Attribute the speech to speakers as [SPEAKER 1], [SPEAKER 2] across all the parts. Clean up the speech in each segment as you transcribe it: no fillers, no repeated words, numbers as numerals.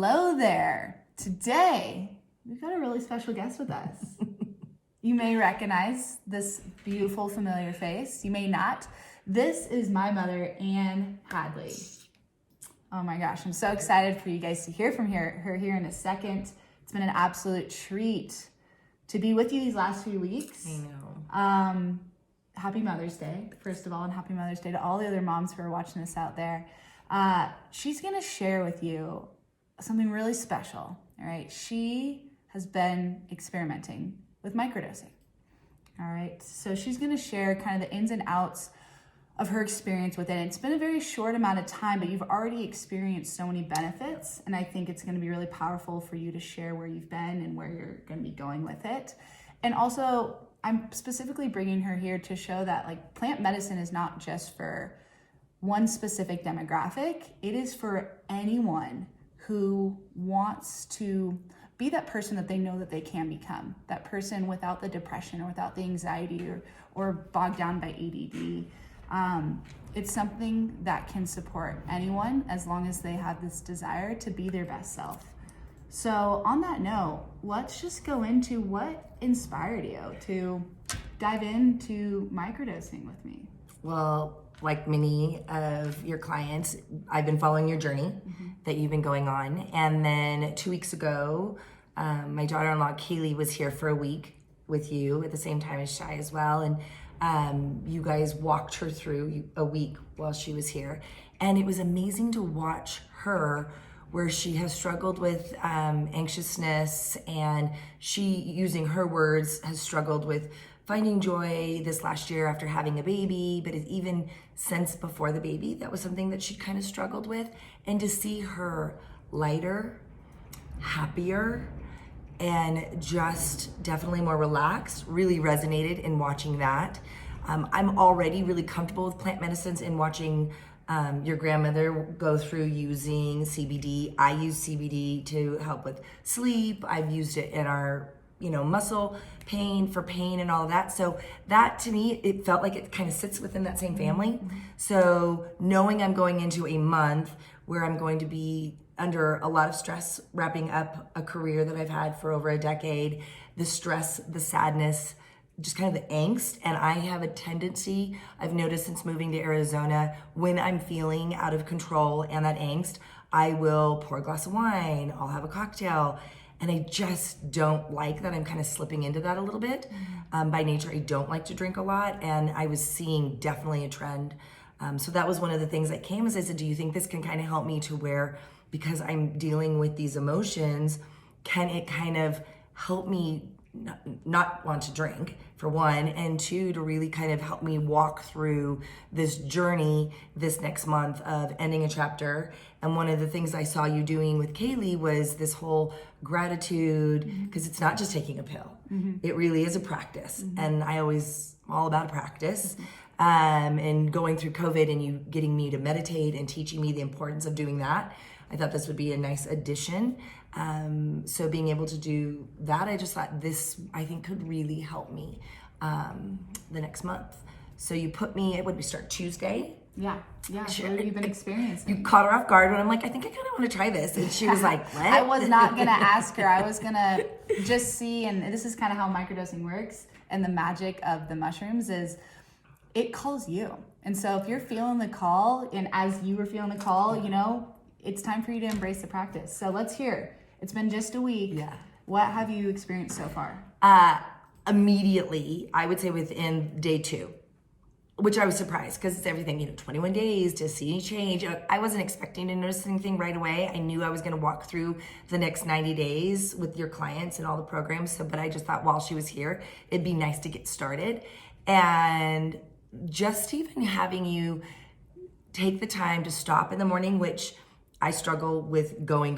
[SPEAKER 1] Hello there. Today, we've got a really special guest with us. You may recognize this beautiful, familiar face. You may not. This is my mother, Ann Hadley. Oh my gosh, I'm so excited for you guys to hear from her here in a second. It's been an absolute treat to be with you these last few weeks.
[SPEAKER 2] I know.
[SPEAKER 1] Happy Mother's Day, first of all, and happy Mother's Day to all the other moms who are watching this out there. She's gonna share with you something really special, all right? She has been experimenting with microdosing, all right? So she's gonna share kind of the ins and outs of her experience with it. It's been a very short amount of time, but you've already experienced so many benefits, and I think it's gonna be really powerful for you to share where you've been and where you're gonna be going with it. And also, I'm specifically bringing her here to show that like plant medicine is not just for one specific demographic. It is for anyone who wants to be that person that they know that they can become, that person without the depression or without the anxiety or bogged down by ADD. It's something that can support anyone as long as they have this desire to be their best self. So on that note, let's just go into what inspired you to dive into microdosing with me.
[SPEAKER 2] Well, like many of your clients, I've been following your journey that you've been going on. And then 2 weeks ago, my daughter-in-law, Kaylee, was here for a week with you at the same time as Shai as well. And you guys walked her through a week while she was here. And it was amazing to watch her where she has struggled with anxiousness, and she, using her words, has struggled with finding joy this last year after having a baby, but even since before the baby, that was something that she kind of struggled with. And to see her lighter, happier, and just definitely more relaxed really resonated in watching that. I'm already really comfortable with plant medicines and watching your grandmother go through using CBD. I use CBD to help with sleep. I've used it in our, muscle pain, for pain and all of that. So that, to me, it felt like it kind of sits within that same family. So knowing I'm going into a month where I'm going to be under a lot of stress, wrapping up a career that I've had for over a decade, the stress, the sadness, just kind of the angst. And I have a tendency, I've noticed since moving to Arizona, when I'm feeling out of control and that angst, I will pour a glass of wine, I'll have a cocktail. And I just don't like that I'm kind of slipping into that a little bit. By nature, I don't like to drink a lot. And I was seeing definitely a trend. So that was one of the things that came, as I said, do you think this can kind of help me to where, because I'm dealing with these emotions, can it kind of help me not want to drink, for one, and two, to really kind of help me walk through this journey this next month of ending a chapter. And one of the things I saw you doing with Kaylee was this whole gratitude, because it's not just taking a pill. It really is a practice. And I always all about practice. And going through COVID and you getting me to meditate and teaching me the importance of doing that, I thought this would be a nice addition. So being able to do that, I just thought this, I think, could really help me the next month. So you put me, would we start Tuesday?
[SPEAKER 1] Yeah. Sure. What have you been experiencing?
[SPEAKER 2] You caught her off guard when I'm like, I think I kind of want to try this. And she was like, what?
[SPEAKER 1] I was not going to ask her. I was going to just see, and this is kind of how microdosing works, and the magic of the mushrooms is it calls you. And so if you're feeling the call, and as you were feeling the call, it's time for you to embrace the practice. So let's hear. It's been just a week.
[SPEAKER 2] Yeah.
[SPEAKER 1] What have you experienced so far?
[SPEAKER 2] Immediately, I would say within day 2, which I was surprised because it's everything, 21 days to see any change. I wasn't expecting to notice anything right away. I knew I was going to walk through the next 90 days with your clients and all the programs. But I just thought while she was here, it'd be nice to get started. And just even having you take the time to stop in the morning, which I struggle with going.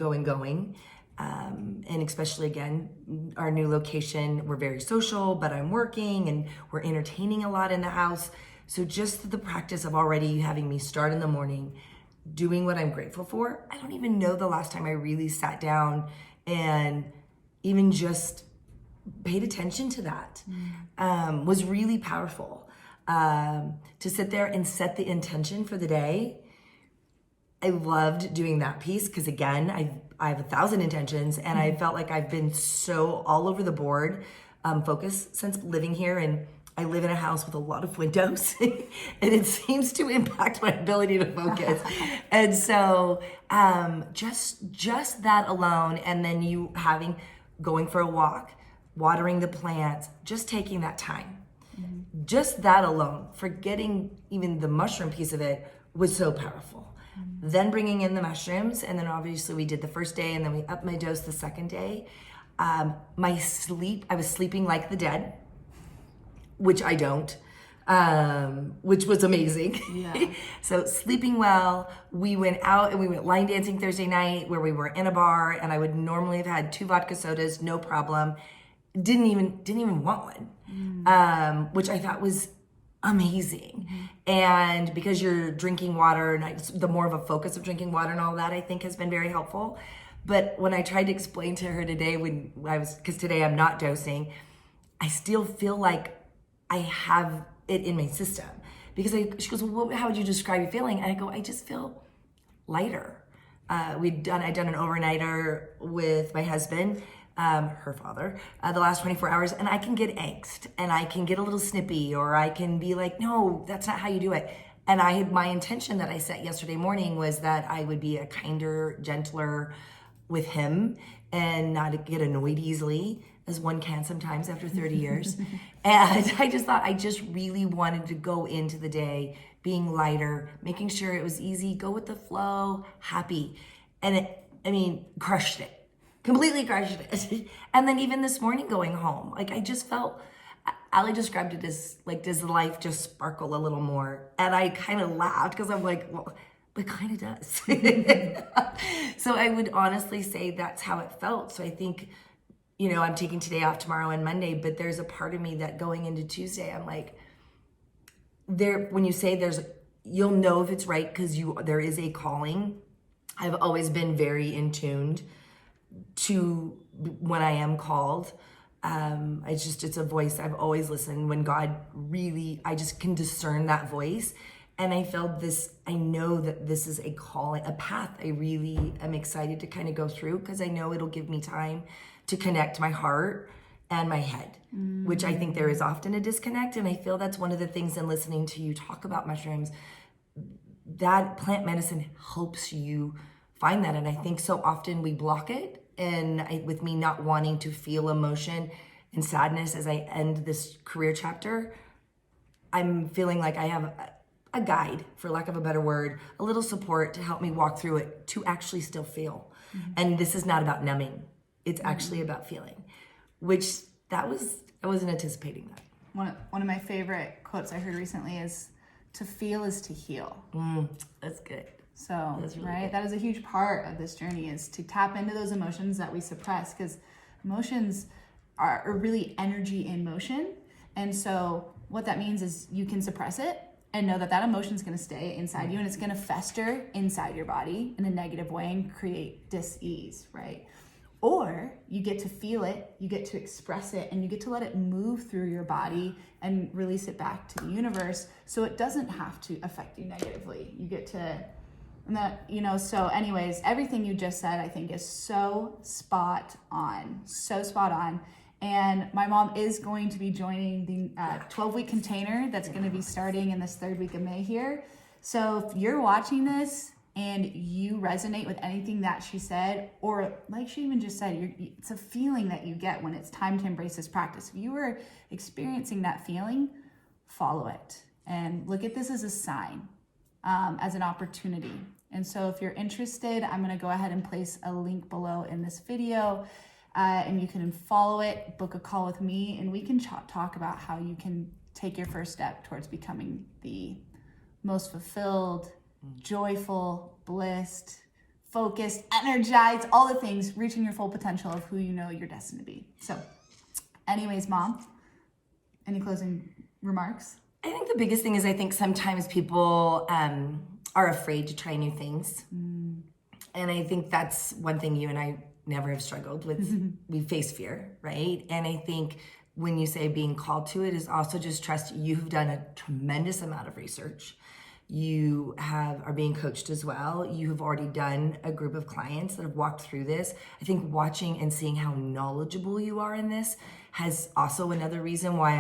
[SPEAKER 2] And especially, again, our new location, we're very social, but I'm working and we're entertaining a lot in the house. So just the practice of already having me start in the morning, doing what I'm grateful for. I don't even know the last time I really sat down and even just paid attention to that. Was really powerful. To sit there and set the intention for the day I loved doing that piece because, again, I have 1,000 intentions, and I felt like I've been so all over the board focused since living here. And I live in a house with a lot of windows and it seems to impact my ability to focus. And so just that alone, and then you going for a walk, watering the plants, just taking that time. Just that alone, forgetting even the mushroom piece of it, was so powerful. Then bringing in the mushrooms, and then obviously we did the first day, and then we upped my dose the second day. My sleep, I was sleeping like the dead, which I don't, which was amazing.
[SPEAKER 1] Yeah.
[SPEAKER 2] So sleeping well, we went out and we went line dancing Thursday night where we were in a bar, and I would normally have had 2 vodka sodas, no problem. Didn't even want one, which I thought was amazing. And because you're drinking water, and the more of a focus of drinking water and all that, I think has been very helpful. But when I tried to explain to her today, because today I'm not dosing, I still feel like I have it in my system. Because she goes, well, how would you describe your feeling? And I go, I just feel lighter. I'd done an overnighter with my husband, her father, the last 24 hours, and I can get angst, and I can get a little snippy, or I can be like, no, that's not how you do it. And my intention that I set yesterday morning was that I would be a kinder, gentler with him and not get annoyed easily, as one can sometimes after 30 years. And I just thought I just really wanted to go into the day being lighter, making sure it was easy, go with the flow, happy. And crushed it. Completely crushed it. And then even this morning going home, like I just felt, Ali described it as like, does life just sparkle a little more? And I kind of laughed because I'm like, well, it kind of does. So I would honestly say that's how it felt. So I think, I'm taking today off, tomorrow and Monday, but there's a part of me that going into Tuesday, I'm like, when you say you'll know if it's right because there is a calling. I've always been very in tuned to when I am called. It's a voice I've always listened when God really, I just can discern that voice. And I felt I know that this is a calling, a path I really am excited to kind of go through, because I know it'll give me time to connect my heart and my head, which I think there is often a disconnect. And I feel that's one of the things in listening to you talk about mushrooms, that plant medicine helps you find that. And I think so often we block it. And with me not wanting to feel emotion and sadness as I end this career chapter, I'm feeling like I have a guide, for lack of a better word, a little support to help me walk through it, to actually still feel. And this is not about numbing. It's actually about feeling, which I wasn't anticipating that.
[SPEAKER 1] One of my favorite quotes I heard recently is, to feel is to heal.
[SPEAKER 2] That's good.
[SPEAKER 1] So,
[SPEAKER 2] That's really
[SPEAKER 1] right,
[SPEAKER 2] good.
[SPEAKER 1] that is a huge part of this journey, is to tap into those emotions that we suppress, because emotions are really energy in motion. And so what that means is you can suppress it and know that emotion is going to stay inside you, and it's going to fester inside your body in a negative way and create dis-ease, right? Or you get to feel it, you get to express it, and you get to let it move through your body and release it back to the universe, so it doesn't have to affect you negatively. You get to, so anyways, everything you just said, I think, is so spot on. And my mom is going to be joining the 12-week container that's going to be starting in this 3rd week of May here. So if you're watching this and you resonate with anything that she said, or like she even just said, it's a feeling that you get when it's time to embrace this practice. If you were experiencing that feeling, follow it and look at this as a sign, as an opportunity. And so if you're interested, I'm going to go ahead and place a link below in this video, and you can follow it, book a call with me, and we can talk about how you can take your first step towards becoming the most fulfilled, joyful, blissed, focused, energized, all the things, reaching your full potential of who you know you're destined to be. So anyways, Mom, any closing remarks?
[SPEAKER 2] I think the biggest thing is, I think sometimes people are afraid to try new things. And I think that's one thing you and I never have struggled with. We face fear, right? And I think when you say being called to it is also just trust you've done a tremendous amount of research you are being coached as well. You have already done a group of clients that have walked through this. I think watching and seeing how knowledgeable you are in this has also another reason why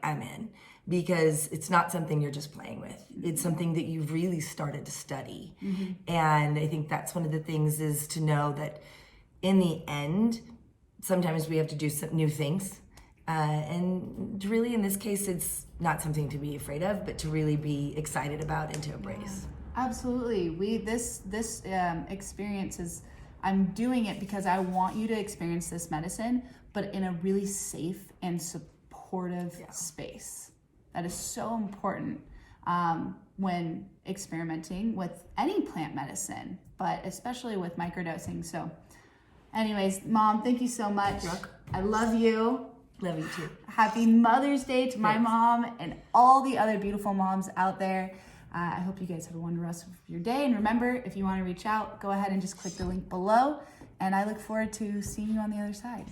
[SPEAKER 2] I'm in, because it's not something you're just playing with. It's something that you've really started to study. And I think that's one of the things, is to know that in the end, sometimes we have to do some new things. And really, in this case, it's not something to be afraid of, but to really be excited about and to embrace.
[SPEAKER 1] Absolutely. This experience is, I'm doing it because I want you to experience this medicine, but in a really safe and supportive space. That is so important when experimenting with any plant medicine, but especially with microdosing. So anyways, Mom, thank you so much. I love you.
[SPEAKER 2] Love you too.
[SPEAKER 1] Happy Mother's Day to my mom and all the other beautiful moms out there. I hope you guys have a wonderful rest of your day. And remember, if you want to reach out, go ahead and just click the link below. And I look forward to seeing you on the other side.